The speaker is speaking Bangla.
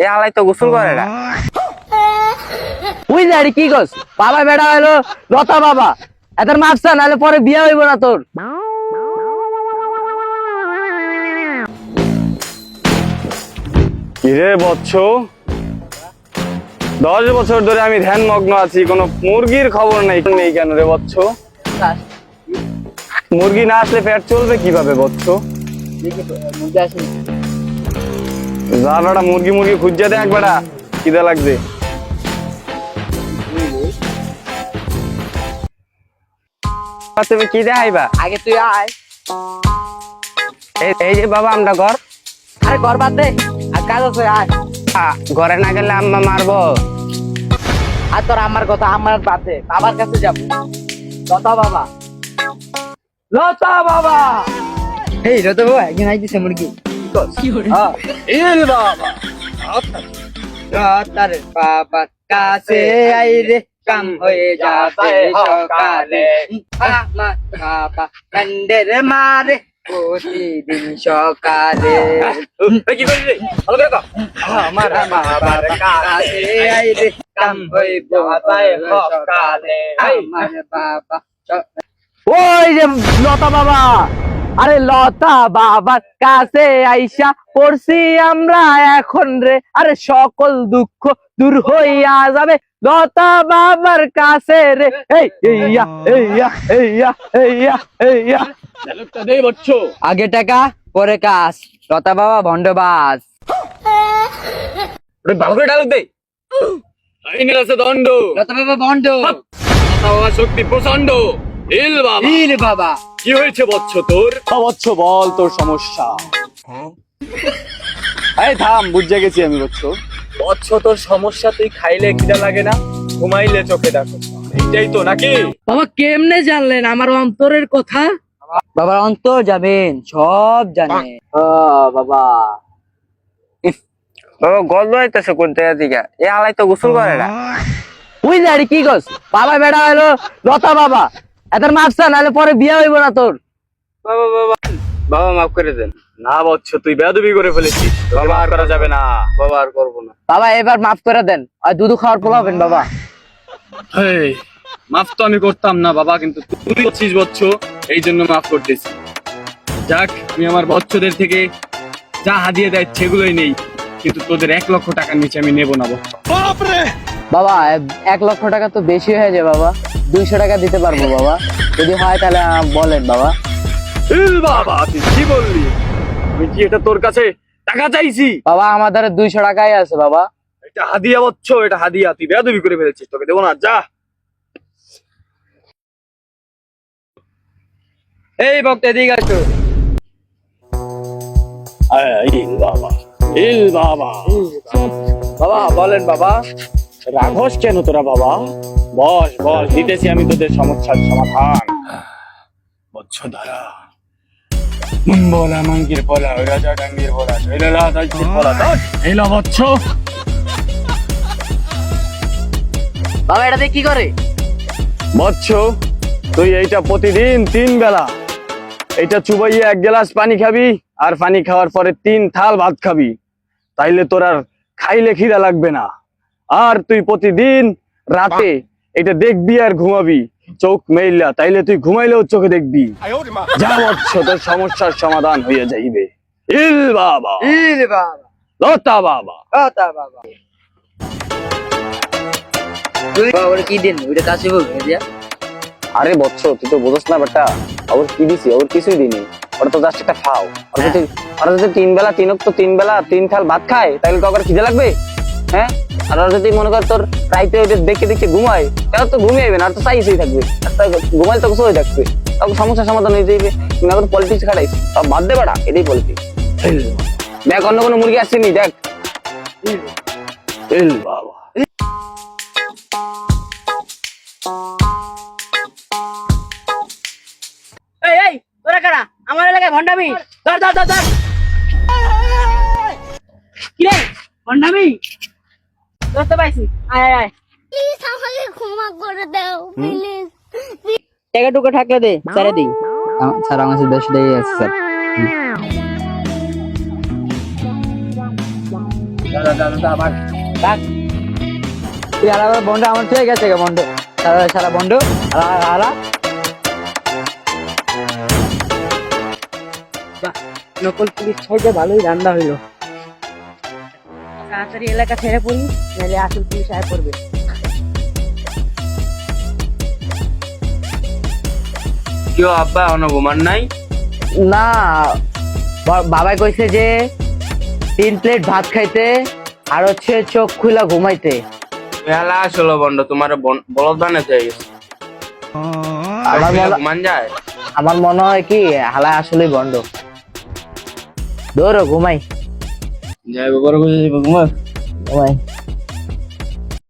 এ আলাই তো গোসল করে না। বুঝলি আরে কি কস বাবা বেড়া হলো লতা বাবা এদের মাপসা নাহলে পরে বিয়ে হইব না তোর। কিরে বৎস, 10 বছর ধরে আমি ধ্যান মগ্ন আছি, কোনো মুরগির খবর নেই কেন রে বৎস? মুরগি না আসলে পেট চলবে কিভাবে বৎস? যা বেটা মুরগি খুঁজছে দেখ বেটা, খিদে লাগছে। তুমি কি দেখাইবা? আগে তুই আয়। এই যে বাবা আমরা ঘর। আরে ঘর বাদ দে, আর কাজ আছে আয়। ঘরে না গেলে আম্মা মারবো। আর তোর আমার কথা আমার বাদ দে, বাবার কাছে যাবো। লতা বাবা, লতা বাবা। এই লতা বাবা একদিন আইতেছে মুরগি। লতার বাবার কাছে আই রে, কাম হয়ে যাবে সকালে। আমার বাবা কান্ডের মারে প্রতিদিন সকালে। কি করি রে? ভালো করে কর। আমার বাবার কাছে আই রে, কাম হয়ে যাবে সকালে। আমার বাবা ওই যে লতা বাবা, আরে লতা বাবার কাছে আইসা পড়ছি আমরা এখন রে, আরে সকল দুঃখ দূর হইয়া যাবে লতা বাবার কাছে রে। এই এইয়া এইয়া এইয়া এইয়া এইয়া। আগে টাকা পরে কাজ, লতা বাবা ভন্ডবাজ। ভালো করে ডালক দে। আইনের আছে দণ্ড, লতা বাবা ভন্ড, লতা বাবা শক্তি প্রচন্ড। ইল বাবা, ইল বাবা। কি হয়েছে বৎস তোর? বৎস বল তোর সমস্যা। এই থাম, বুঝে গেছি আমি বৎস। বৎস তোর সমস্যা তুই খাইলে খিদা লাগে না, ঘুমাইলে চোখে দেখো, এইটাই তো নাকি? বাবা কেমনে জানলেন আমার অন্তরের কথা? বাবার অন্তর যাবেন, সব জানে। বাবা বাবা গল্প হইতেছে কোন জায়গা থেকে? এ আলাই তো গোসল করে না। বুঝলি আরে কি কস বাবা বেড়া হলো লতা বাবা এদের মাপসা নাহলে পরে বিয়ে হইব না তোর। বাবা বাবা বাবা মাফ করে দেন। না বৎস তুই বেয়াদবি করে ফেলেছিস, বাবা আর করা যাবে না, বাবা আর করবো না। বাবা এবার মাফ করে দেন, আর দুধ খাওয়ার পোলাবেন বাবা। মাফ তো আমি করতাম না বাবা, কিন্তু তুই করছিস বৎস, এই জন্য মাফ করতেছি। যাক, আমি আমার বৎসদের থেকে যা হাদিয়ে দেয় সেগুলোই নেই, কিন্তু তোদের 1 লক্ষ টাকার নিচে আমি নেবো না বৎস। বাবা 1 লক্ষ টাকা তো বেশি হয়ে যায় বাবা, 200 টাকা দিতে পারবো বাবা, যদি হয় তাহলে বলেন বাবা। বাবা তুই কি বললি? আমি কি এটা তোর কাছে টাকা চাইছি? বাবা আমাদের 200 টাকাই আছে বাবা। এটা হাদিয়া বৎস, এটা হাদিয়া, তুই বেয়াদবি করে ফেলেছিস, তোকে দেবো না, যা। এই বক্তা এদিকে আসো। ইল বাবা, ইল বাবা। বাবা বলেন বাবা। রাঘস কেন তোরা বাবা? বস বস, দিতেছি আমি তোদের সমস্যার সমাধান। বৎস ধারা বলা মাঙ্কির বলা, রাজা ডাঙ্গির বলা, শৈলা দাইছির বলা, এলা বৎস। বাবা এটাতে কি করে? বৎস তুই এইটা প্রতিদিন 3 বেলা এইটা চুবাইয়ে 1 গ্লাস পানি খাবি, আর পানি খাওয়ার পরে 3 থাল ভাত খাবি, তাইলে তোর আর খাইলে খিদা লাগবে না। আর তুই প্রতিদিন রাতে এটা দেখবি আর ঘুমাবি চোখ মেইলা, তাইলে তুই ঘুমাইলেও চোখে দেখবি। যা বৎস, তোর সমস্যার সমাধান হয়ে যাইবে। ইল বাবা, ইল বাবা, লতা বাবা, লতা বাবা। তুই বাবা কি দিন ওইটা কাছে বলবে দিয়া? আরে বৎস তুই তো বোঝস না বেটা, ওর কি দিছি? ওর কিছুই দিনি, ওরা তো জাস্ট একটা খাও। ওরা যদি 3 বেলা 3 বেলা 3 থাল ভাত খায়, তাহলে তো আবার খিদে লাগবে? হ্যাঁ, আর ওরা যদি মনে কর তোর রাইতে ওইটা দেখে দেখে ঘুমায়, তাহলে তো ঘুমিয়ে যাবে না, আর তো চাইছেই থাকবে, ঘুমাইলে তো কিছু হয়ে থাকবে, তখন সমস্যার সমাধান হয়ে যাবে। তুমি এখন পলিটিক্স খাটাইছ, সব বাদ দে বেটা, এটাই পলিটিক্স। দেখ অন্য কোনো মুরগি আসছেনি, দেখ। বাবা এই এই তোরা কারা আমার এলাকায় ভন্ডামি? ধর ধর ধর ধর। কি রে ভন্ডামি? ধরতে পাইছি, আয় আয় আয়। প্লিজ আমাকে ক্ষমা করে দাও প্লিজ। টাকা টুকু থাকলে দে, ছেড়ে দিই। স্যার আমার কাছে 10 টাকাই আছে স্যার। আবার ডাক তুই আর বন্ধু আমার ঠিক গেছে বন্ধু সারা বন্ধু আলা নকল পুলিশ ছাইতে ভালোই রান্না হইলো তাড়াতাড়ি এলাকা ছেড়ে পড়ি নাহলে আসল পুলিশ আয় পড়বে কেউ আব্বা এখনো ঘুমান নাই? না বাবাই কইছে যে 3 প্লেট ভাত খাইতে আর হচ্ছে চোখ খুলা ঘুমাইতে বেলা আসলো বন্ধ তোমার বলদ বানাতে গেছে ঘুমান যায়। আমার মনে হয় কি হালা আসলেই বন্ধ দৌড়ো ঘুমাই যাই বাবার ঘুমাই